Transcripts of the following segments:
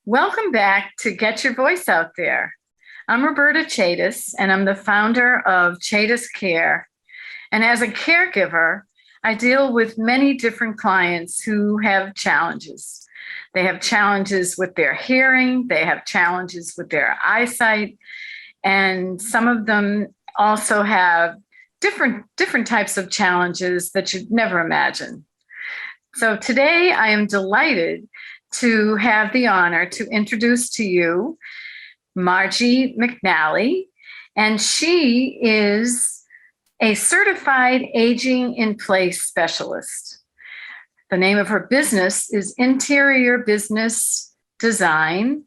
Welcome back to Get Your Voice Out There. I'm Roberta Chadis, and I'm the founder of Chadis Care. And as a caregiver, I deal with many different clients who have challenges. They have challenges with their hearing, they have challenges with their eyesight, and some of them also have different types of challenges that you'd never imagine. So today I am delighted to have the honor to introduce to you Margie McNally, and she is a certified aging in place specialist. The name of her business is Interior Business Design,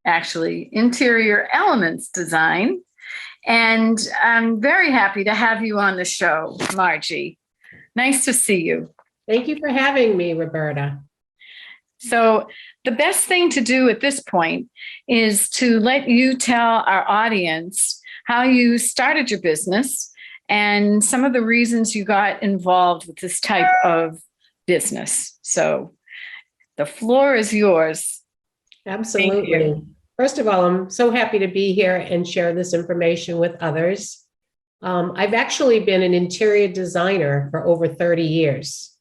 actually Interior Elements Design. And I'm very happy to have you on the show, Margie. Nice to see you. Thank you for having me, Roberta. So the best thing to do at this point is to let you tell our audience how you started your business and some of the reasons you got involved with this type of business. So the floor is yours. Absolutely. First of all, I'm so happy to be here and share this information with others. I've actually been an interior designer for over 30 years.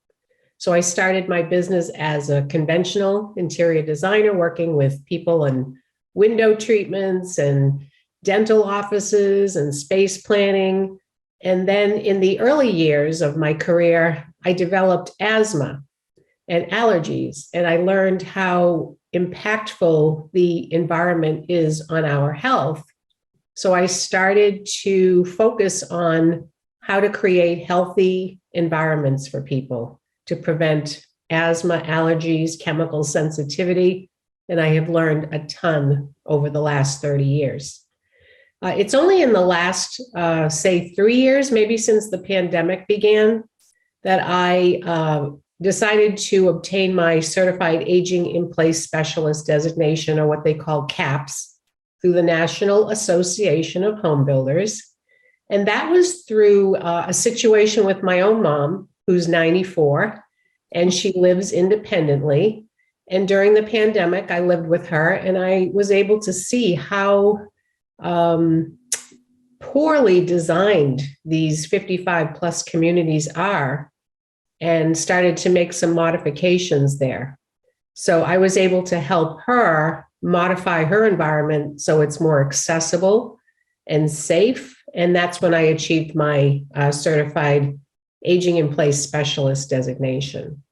So I started my business as a conventional interior designer, working with people in window treatments and dental offices and space planning. And then in the early years of my career, I developed asthma and allergies, and I learned how impactful the environment is on our health. So I started to focus on how to create healthy environments for people to prevent asthma, allergies, chemical sensitivity. And I have learned a ton over the last 30 years. It's only in the last, 3 years, maybe since the pandemic began, that I decided to obtain my Certified Aging in Place Specialist designation, or what they call CAPS, through the National Association of Home Builders. And that was through a situation with my own mom, who's 94, and she lives independently. And during the pandemic, I lived with her, and I was able to see how poorly designed these 55 plus communities are, and started to make some modifications there. So I was able to help her modify her environment so it's more accessible and safe. And that's when I achieved my Certified Aging in Place Specialist designation.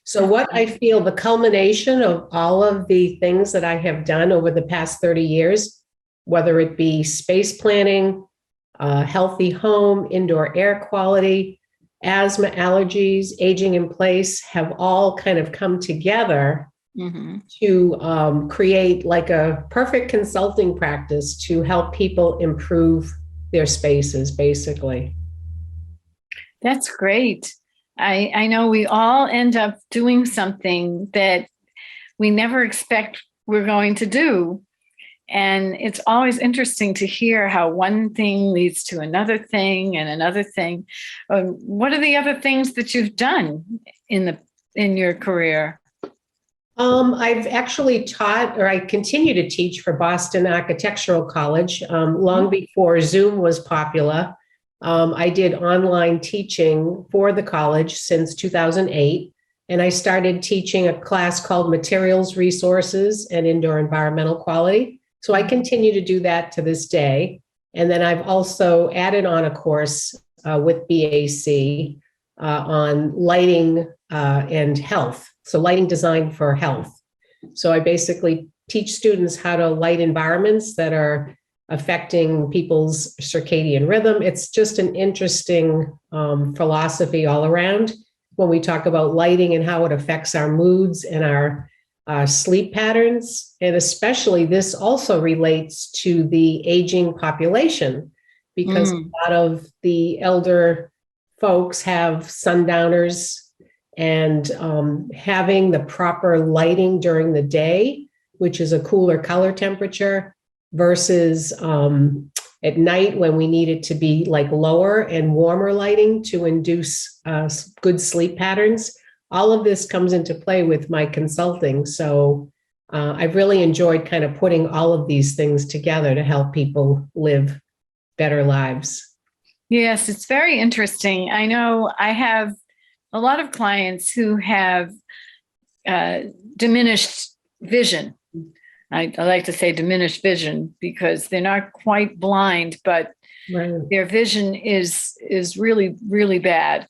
So what I feel the culmination of all of the things that I have done over the past 30 years, whether it be space planning, healthy home, indoor air quality, asthma, allergies, aging in place, have all kind of come together to create like a perfect consulting practice to help people improve their spaces, basically. That's great. I know we all end up doing something that we never expect we're going to do. And it's always interesting to hear how one thing leads to another thing and another thing. What are the other things that you've done in your career? I've actually taught, or I continue to teach for Boston Architectural College long before Zoom was popular. I did online teaching for the college since 2008, and I started teaching a class called Materials, Resources, and Indoor Environmental Quality. So I continue to do that to this day. And then I've also added on a course with BAC on lighting and health. So lighting design for health. So I basically teach students how to light environments that are affecting people's circadian rhythm. It's just an interesting philosophy all around when we talk about lighting and how it affects our moods and our sleep patterns. And especially this also relates to the aging population, because a lot of the elder folks have sundowners, and having the proper lighting during the day, which is a cooler color temperature, versus at night when we need it to be like lower and warmer lighting to induce good sleep patterns. All of this comes into play with my consulting. So I've really enjoyed kind of putting all of these things together to help people live better lives. Yes, it's very interesting. I know I have a lot of clients who have diminished vision. I like to say diminished vision because they're not quite blind, but their vision is really, really bad.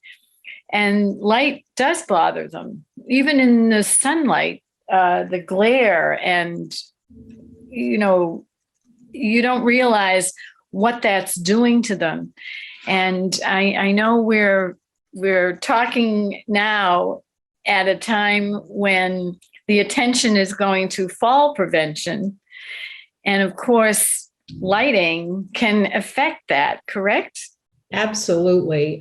And light does bother them. Even in the sunlight, the glare, and, you don't realize what that's doing to them. And I know we're talking now at a time when the attention is going to fall prevention. And of course, lighting can affect that, correct? Absolutely.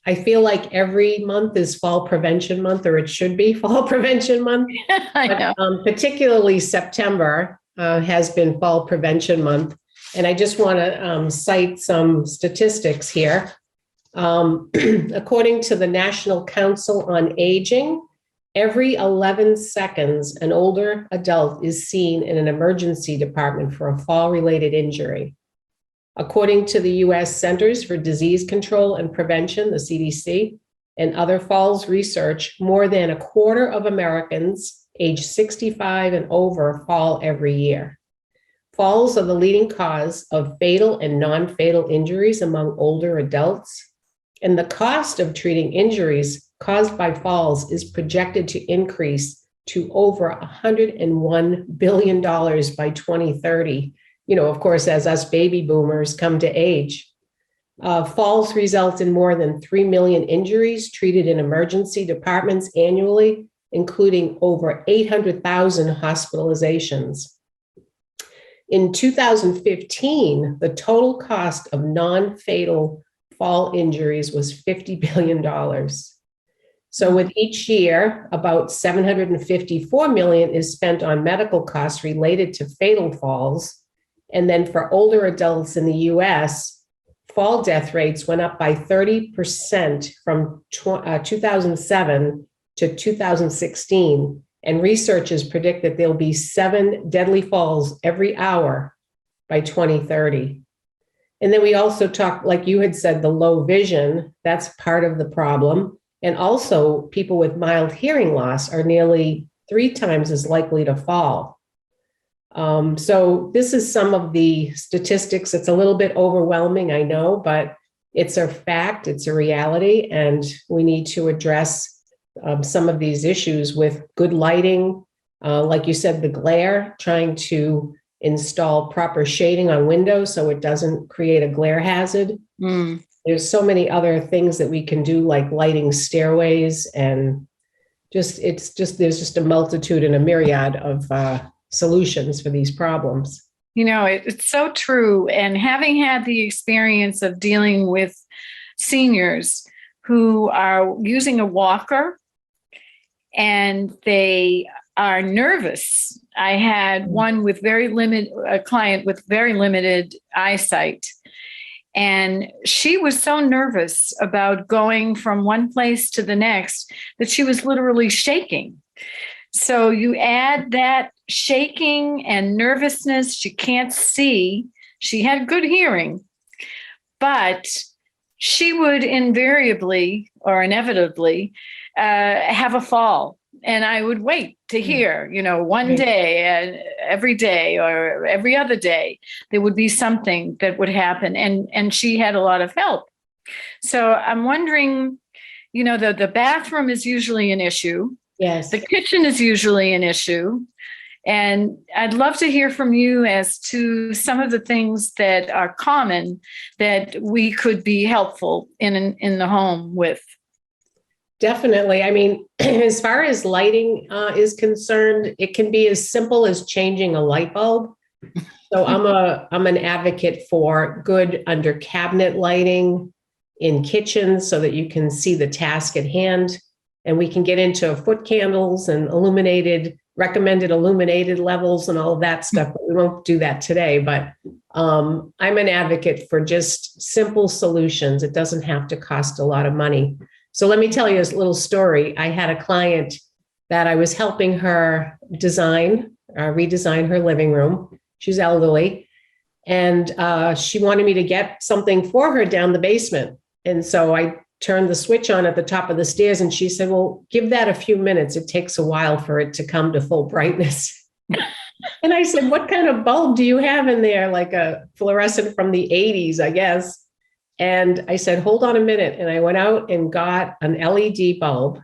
I feel like every month is Fall Prevention Month, or it should be Fall Prevention Month. I know. But, particularly September has been Fall Prevention Month. And I just want to cite some statistics here. According to the National Council on Aging, every 11 seconds, an older adult is seen in an emergency department for a fall-related injury. According to the U.S. Centers for Disease Control and Prevention, the CDC, and other falls research, more than a quarter of Americans age 65 and over fall every year. Falls are the leading cause of fatal and non-fatal injuries among older adults, and the cost of treating injuries caused by falls is projected to increase to over $101 billion by 2030. Of course, as us baby boomers come to age. Falls result in more than 3 million injuries treated in emergency departments annually, including over 800,000 hospitalizations. In 2015, the total cost of non-fatal fall injuries was $50 billion. So with each year, about $754 million is spent on medical costs related to fatal falls. And then for older adults in the US, fall death rates went up by 30% from 2007 to 2016. And researchers predict that there'll be 7 deadly falls every hour by 2030. And then we also talked, like you had said, the low vision, that's part of the problem. And also people with mild hearing loss are nearly 3 times as likely to fall. So this is some of the statistics. It's a little bit overwhelming, I know, but it's a fact, it's a reality, and we need to address some of these issues with good lighting, like you said, the glare, trying to install proper shading on windows so it doesn't create a glare hazard. There's so many other things that we can do, like lighting stairways, and there's just a multitude and a myriad of solutions for these problems. It's so true. And having had the experience of dealing with seniors who are using a walker and they are nervous. I had a client with very limited eyesight. And she was so nervous about going from one place to the next that she was literally shaking. So you add that shaking and nervousness, she can't see. She had good hearing, but she would invariably or inevitably have a fall. And I would wait to hear, one day and every day or every other day, there would be something that would happen. And she had a lot of help. So I'm wondering, the bathroom is usually an issue. Yes. The kitchen is usually an issue. And I'd love to hear from you as to some of the things that are common that we could be helpful in the home with. Definitely. I mean, as far as lighting is concerned, it can be as simple as changing a light bulb. So I'm an advocate for good under cabinet lighting in kitchens so that you can see the task at hand. And we can get into foot candles and recommended illuminated levels and all of that stuff, but we won't do that today. But I'm an advocate for just simple solutions. It doesn't have to cost a lot of money. So let me tell you a little story. I had a client that I was helping her design redesign her living room. She's elderly. And she wanted me to get something for her down the basement. And so I turned the switch on at the top of the stairs, and she said, well, give that a few minutes. It takes a while for it to come to full brightness. And I said, what kind of bulb do you have in there? Like a fluorescent from the 80s, I guess. And I said, hold on a minute. And I went out and got an LED bulb,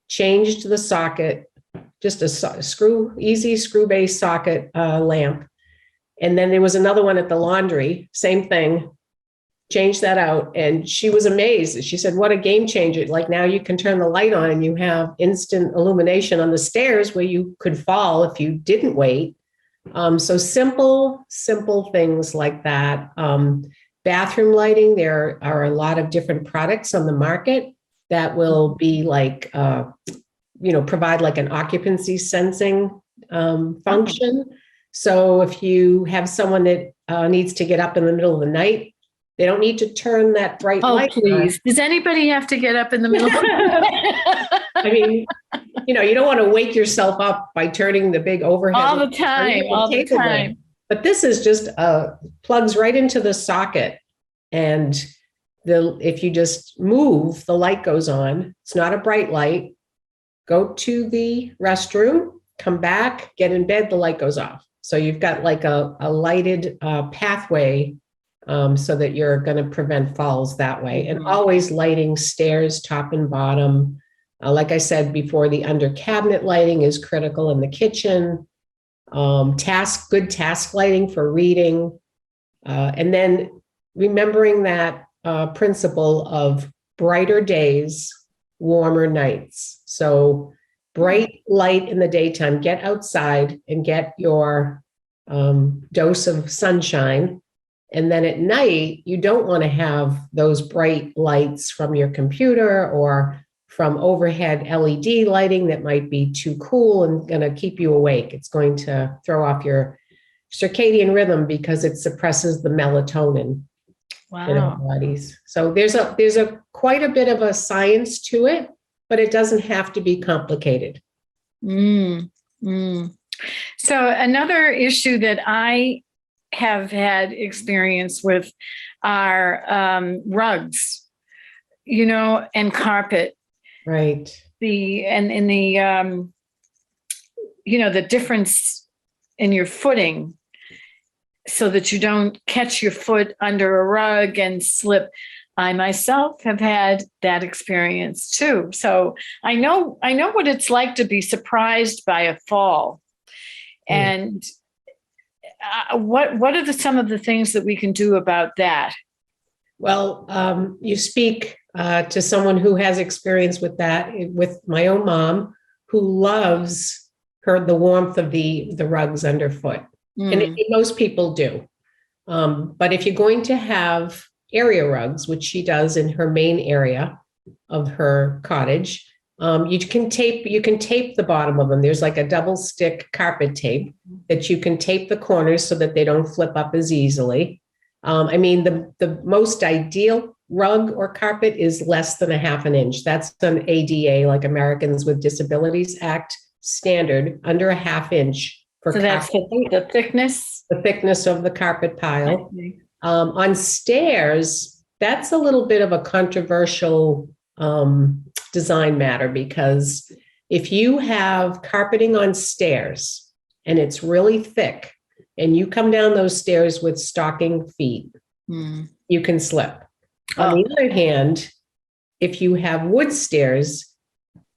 changed the socket, just a easy screw-based socket lamp. And then there was another one at the laundry, same thing, changed that out. And she was amazed. She said, what a game changer. Like now you can turn the light on and you have instant illumination on the stairs where you could fall if you didn't wait. So simple things like that. Bathroom lighting, there are a lot of different products on the market that will be like, provide like an occupancy sensing function. So if you have someone that needs to get up in the middle of the night, they don't need to turn that bright light on. Please. Does anybody have to get up in the middle of the night? I mean, you don't want to wake yourself up by turning the big overhead. All the time. But this is just plugs right into the socket. And if you just move, the light goes on. It's not a bright light. Go to the restroom, come back, get in bed, the light goes off. So you've got like a lighted pathway so that you're going to prevent falls that way. And always lighting stairs, top and bottom. Like I said before, the under cabinet lighting is critical in the kitchen. Good task lighting for reading. And then remembering that principle of brighter days, warmer nights. So bright light in the daytime, get outside and get your dose of sunshine. And then at night, you don't want to have those bright lights from your computer or from overhead LED lighting that might be too cool and going to keep you awake. It's going to throw off your circadian rhythm because it suppresses the melatonin in our bodies. So there's quite a bit of a science to it, but it doesn't have to be complicated. So another issue that I have had experience with are rugs, and carpet. Right. The difference in your footing so that you don't catch your foot under a rug and slip. I myself have had that experience too. So I know what it's like to be surprised by a fall. And what are some of the things that we can do about that? Well, you speak to someone who has experience with that, with my own mom, who loves the warmth of the rugs underfoot. And most people do. But if you're going to have area rugs, which she does in her main area of her cottage, you can tape the bottom of them. There's like a double stick carpet tape that you can tape the corners so that they don't flip up as easily. The most ideal rug or carpet is less than a half an inch. That's an ADA, like Americans with Disabilities Act standard, under a half inch. So that's the thickness? The thickness of the carpet pile. On stairs, that's a little bit of a controversial design matter, because if you have carpeting on stairs and it's really thick and you come down those stairs with stocking feet, you can slip. On the other hand, if you have wood stairs,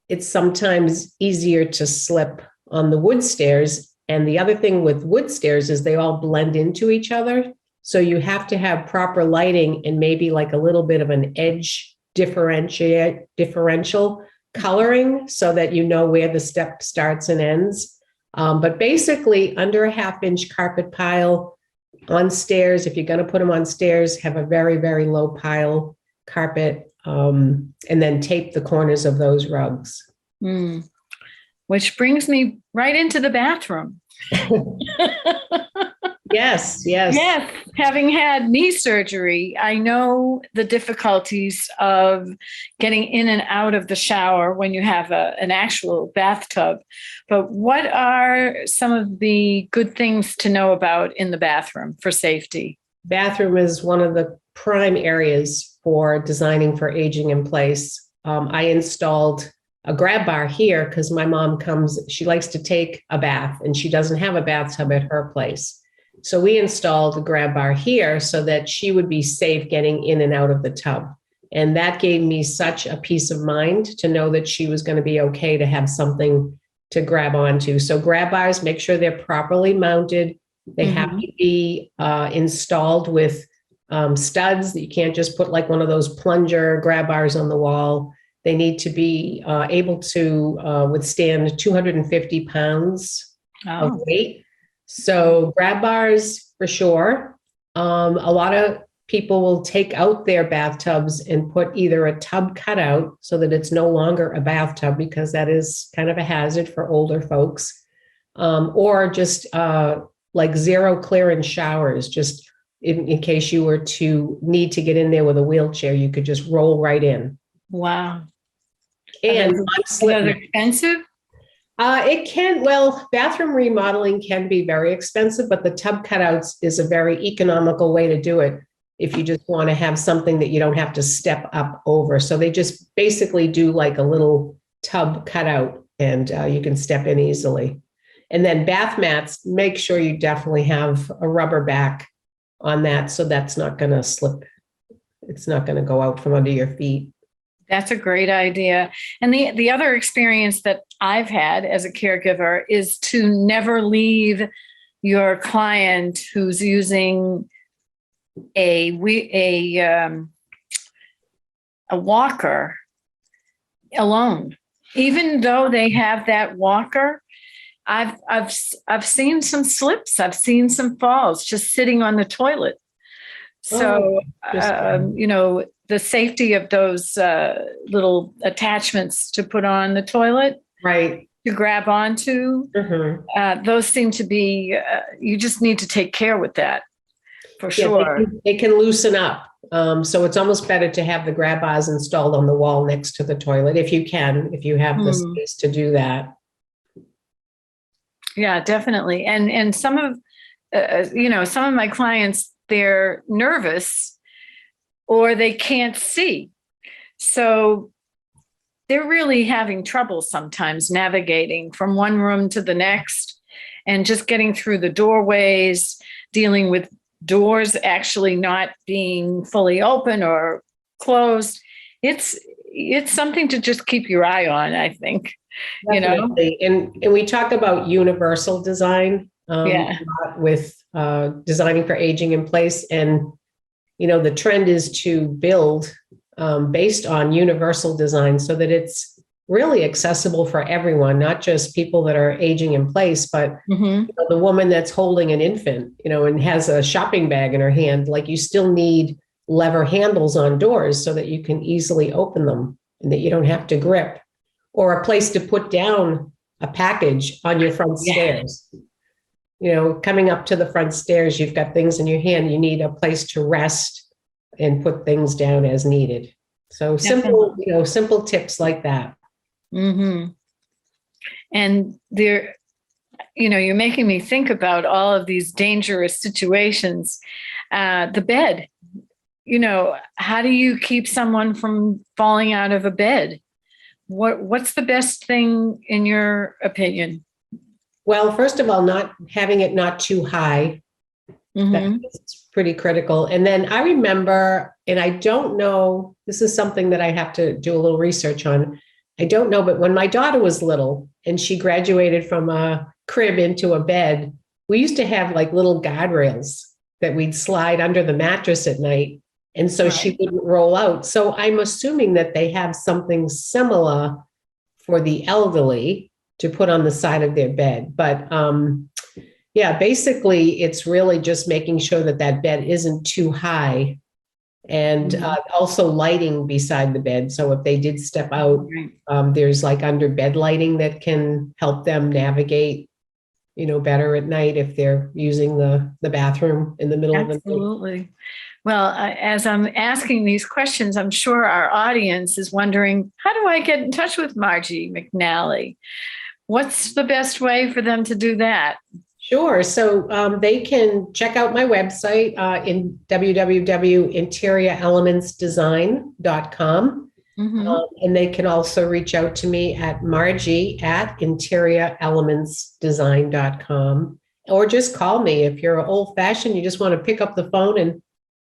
it's sometimes easier to slip on the wood stairs. And the other thing with wood stairs is they all blend into each other. So you have to have proper lighting and maybe like a little bit of an edge differential coloring so that you know where the step starts and ends. But basically under a half inch carpet pile on stairs, if you're going to put them on stairs, have a very, very low pile carpet, and then tape the corners of those rugs. Which brings me right into the bathroom. Yes, yes. Yes, having had knee surgery, I know the difficulties of getting in and out of the shower when you have an actual bathtub. But what are some of the good things to know about in the bathroom for safety? Bathroom is one of the prime areas for designing for aging in place. I installed a grab bar here because my mom she likes to take a bath and she doesn't have a bathtub at her place. So we installed a grab bar here so that she would be safe getting in and out of the tub. And that gave me such a peace of mind to know that she was going to be okay to have something to grab onto. So grab bars, make sure they're properly mounted. They have to be installed with studs. You can't just put like one of those plunger grab bars on the wall. They need to be able to withstand 250 pounds of weight. So grab bars for sure. A lot of people will take out their bathtubs and put either a tub cutout so that it's no longer a bathtub, because that is kind of a hazard for older folks, or just like zero clearance showers, just in case you were to need to get in there with a wheelchair, you could just roll right in. Wow. And is that expensive? It can, well, bathroom remodeling can be very expensive, but the tub cutouts is a very economical way to do it if you just want to have something that you don't have to step up over. So they just basically do like a little tub cutout, and you can step in easily. And then bath mats, make sure you definitely have a rubber back on that so that's not going to slip. It's not going to go out from under your feet. That's a great idea. And the other experience that I've had as a caregiver is to never leave your client who's using a walker alone. Even though they have that walker, I've seen some slips, I've seen some falls just sitting on the toilet. So, the safety of those little attachments to put on the toilet, right, to grab onto, those seem to be, you just need to take care with that for sure. They can loosen up. So it's almost better to have the grab bars installed on the wall next to the toilet if you have the space to do that. Yeah, definitely. And some of my clients, they're nervous or they can't see. So they're really having trouble sometimes navigating from one room to the next and just getting through the doorways, dealing with doors actually not being fully open or closed. It's something to just keep your eye on, I think. Definitely. And we talk about universal design with designing for aging in place. And, the trend is to build based on universal design so that it's really accessible for everyone, not just people that are aging in place, but the woman that's holding an infant, and has a shopping bag in her hand. Like, you still need lever handles on doors so that you can easily open them and that you don't have to grip, or a place to put down a package on your front stairs. Coming up to the front stairs, you've got things in your hand, you need a place to rest and put things down as needed. So simple tips like that. And there, you're making me think about all of these dangerous situations. The bed, how do you keep someone from falling out of a bed? What's the best thing in your opinion? Well, first of all, not having it not too high. That's pretty critical. And then I remember, and I don't know, this is something that I have to do a little research on. I don't know, but when my daughter was little and she graduated from a crib into a bed, we used to have like little guardrails that we'd slide under the mattress at night. And so she wouldn't roll out. So I'm assuming that they have something similar for the elderly to put on the side of their bed. But basically it's really just making sure that that bed isn't too high, and also lighting beside the bed. So if they did step out, there's like under bed lighting that can help them navigate. better at night if they're using the bathroom in the middle of the night. Absolutely. Well, as I'm asking these questions, I'm sure our audience is wondering, how do I get in touch with Margie McNally? What's the best way for them to do that? Sure. So they can check out my website in www.interiorelementsdesign.com. And they can also reach out to me at margie@interiorelementsdesign.com, or just call me. If you're old fashioned, you just want to pick up the phone and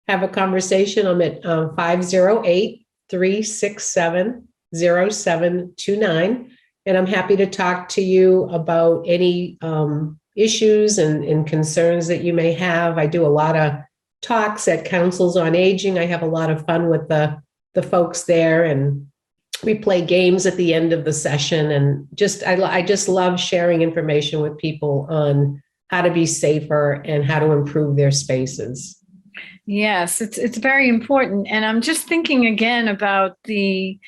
have a conversation. I'm at 508-367-0729. And I'm happy to talk to you about any issues and concerns that you may have. I do a lot of talks at councils on aging. I have a lot of fun with the folks there, and we play games at the end of the session. And I just love sharing information with people on how to be safer and how to improve their spaces. Yes, it's very important. And I'm just thinking again about the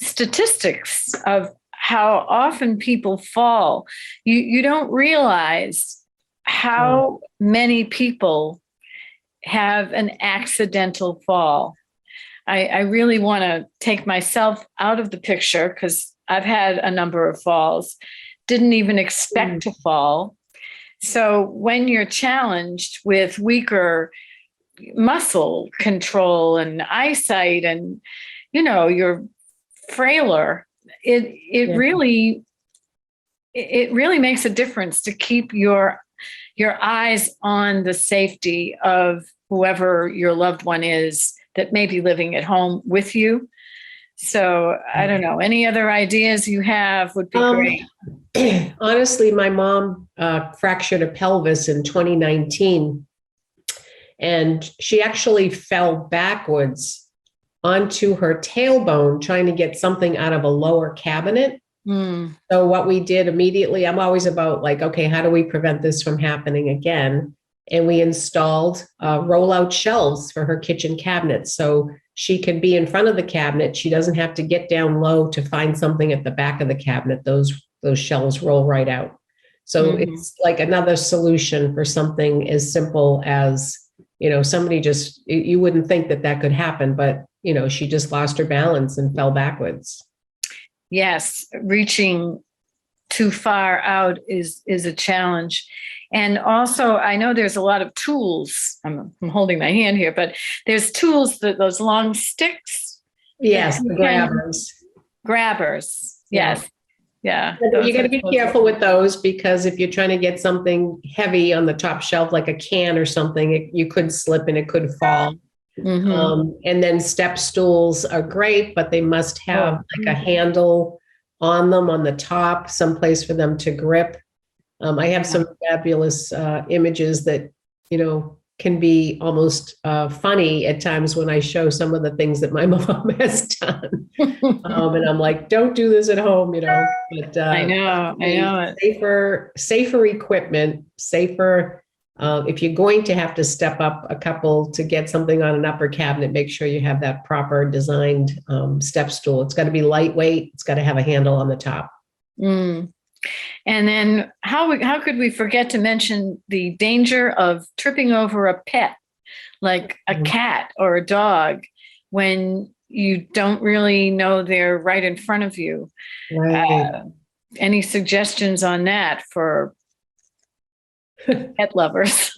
statistics of how often people fall. You don't realize how many people have an accidental fall. I really want to take myself out of the picture because I've had a number of falls, didn't even expect to fall. So when you're challenged with weaker muscle control and eyesight and, you're frailer, it really makes a difference to keep your eyes on the safety of whoever your loved one is that may be living at home with you. So I don't know, any other ideas you have would be great. Honestly, my mom fractured a pelvis in 2019, and she actually fell backwards onto her tailbone trying to get something out of a lower cabinet. So what we did immediately, I'm always about okay, how do we prevent this from happening again? And we installed roll-out shelves for her kitchen cabinets. So she can be in front of the cabinet. She doesn't have to get down low to find something at the back of the cabinet. Those shelves roll right out. So it's like another solution for something as simple as, somebody you wouldn't think that could happen, but she just lost her balance and fell backwards. Yes, reaching too far out is a challenge. And also, I know there's a lot of tools. I'm holding my hand here, but there's tools, those long sticks. Yes, the grabbers. Grabbers, yes. Yeah. You got to be careful with those, because if you're trying to get something heavy on the top shelf, like a can or something, you could slip and it could fall. And then step stools are great, but they must have a handle on them on the top, someplace for them to grip. I have some fabulous images that, can be almost funny at times when I show some of the things that my mom has done. And I'm like, don't do this at home, But I know it. Safer equipment, safer. If you're going to have to step up a couple to get something on an upper cabinet, make sure you have that proper designed step stool. It's got to be lightweight. It's got to have a handle on the top. And then how could we forget to mention the danger of tripping over a pet, like a cat or a dog, when you don't really know they're right in front of you? Right. Any suggestions on that for pet lovers?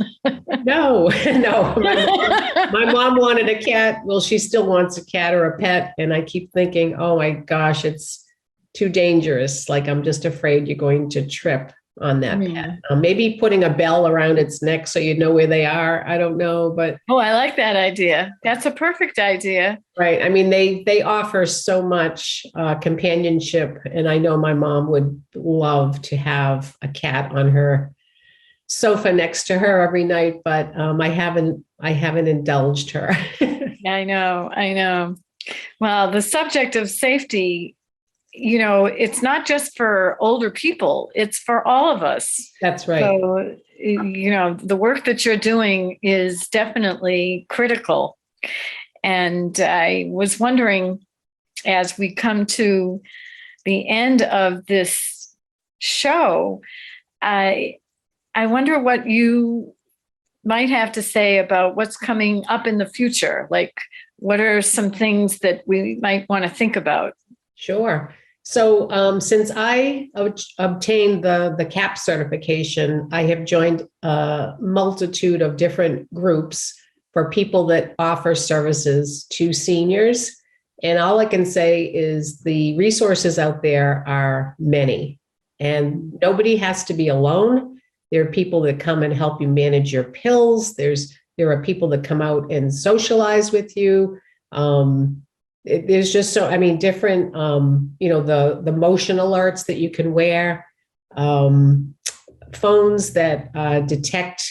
No. My mom wanted a cat. Well, she still wants a cat or a pet. And I keep thinking, oh my gosh, it's too dangerous. I'm just afraid you're going to trip on that pet. Maybe putting a bell around its neck so you know where they are. I don't know, but. Oh, I like that idea. That's a perfect idea. Right. I mean, they offer so much companionship. And I know my mom would love to have a cat on her sofa next to her every night, but I haven't indulged her. I know. Well, the subject of safety, it's not just for older people, it's for all of us. That's right. So, the work that you're doing is definitely critical. And I was wondering, as we come to the end of this show, I wonder what you might have to say about what's coming up in the future. Like, what are some things that we might want to think about? Sure. So since I obtained the CAP certification, I have joined a multitude of different groups for people that offer services to seniors. And all I can say is the resources out there are many, and nobody has to be alone. There are people that come and help you manage your pills. There are people that come out and socialize with you. There's just different, the motion alerts that you can wear, phones that detect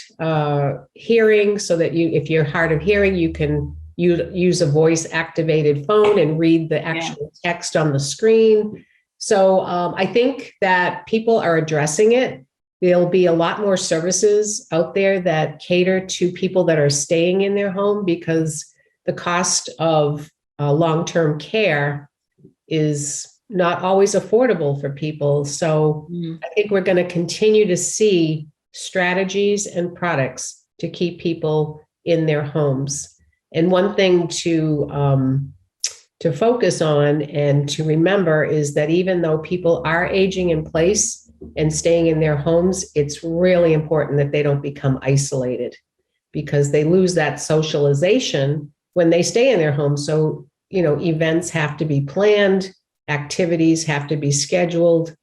hearing, so that if you're hard of hearing, you can use a voice activated phone and read the actual text on the screen. So I think that people are addressing it. There'll be a lot more services out there that cater to people that are staying in their home, because the cost of long-term care is not always affordable for people. So I think we're going to continue to see strategies and products to keep people in their homes. And one thing to focus on and to remember is that even though people are aging in place and staying in their homes, it's really important that they don't become isolated, because they lose that socialization when they stay in their home. So, events have to be planned, activities have to be scheduled.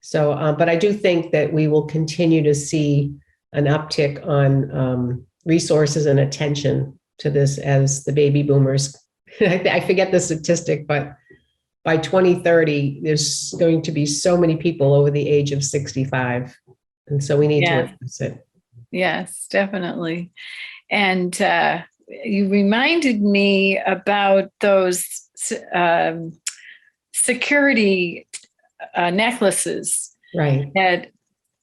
So, but I do think that we will continue to see an uptick on resources and attention to this as the baby boomers. I forget the statistic, but by 2030, there's going to be so many people over the age of 65. And so we need to address it. Yes, definitely. And you reminded me about those security necklaces, right, that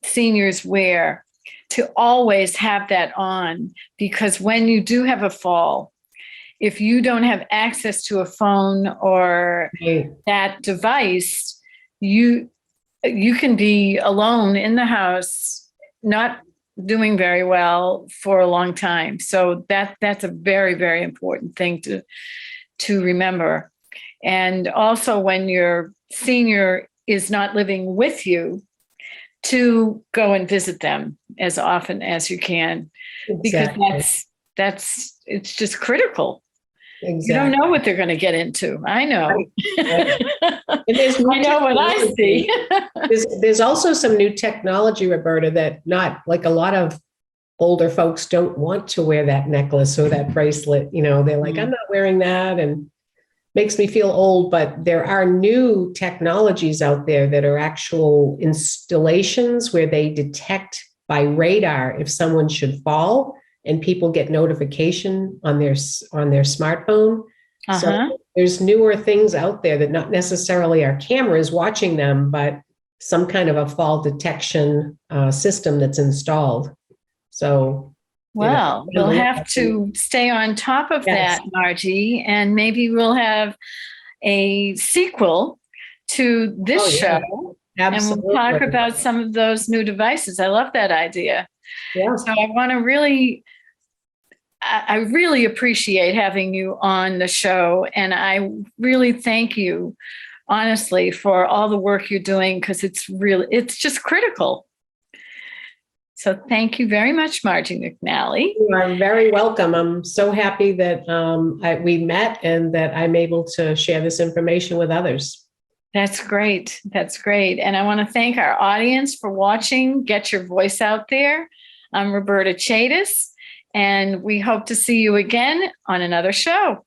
seniors wear, to always have that on, because when you do have a fall, if you don't have access to a phone or that device, you can be alone in the house, not doing very well for a long time. So that's a very, very important thing to remember. And also, when your senior is not living with you, to go and visit them as often as you can, because it's just critical. Exactly. You don't know what they're going to get into. I know. Right. I know what I see. There's also some new technology, Roberta, that not like a lot of older folks don't want to wear that necklace or that bracelet. They're like, I'm not wearing that, and makes me feel old. But there are new technologies out there that are actual installations where they detect by radar if someone should fall, and people get notification on their smartphone. So there's newer things out there that not necessarily are cameras watching them, but some kind of a fall detection system that's installed. So, well, we'll have to stay on top of that, Margie, and maybe we'll have a sequel to this show. Absolutely. And we'll talk about some of those new devices. I love that idea. Yeah. So I really appreciate having you on the show. And I really thank you, honestly, for all the work you're doing, because it's just critical. So thank you very much, Margie McNally. You are very welcome. I'm so happy that we met and that I'm able to share this information with others. That's great. That's great. And I want to thank our audience for watching. Get your voice out there. I'm Roberta Chadis, and we hope to see you again on another show.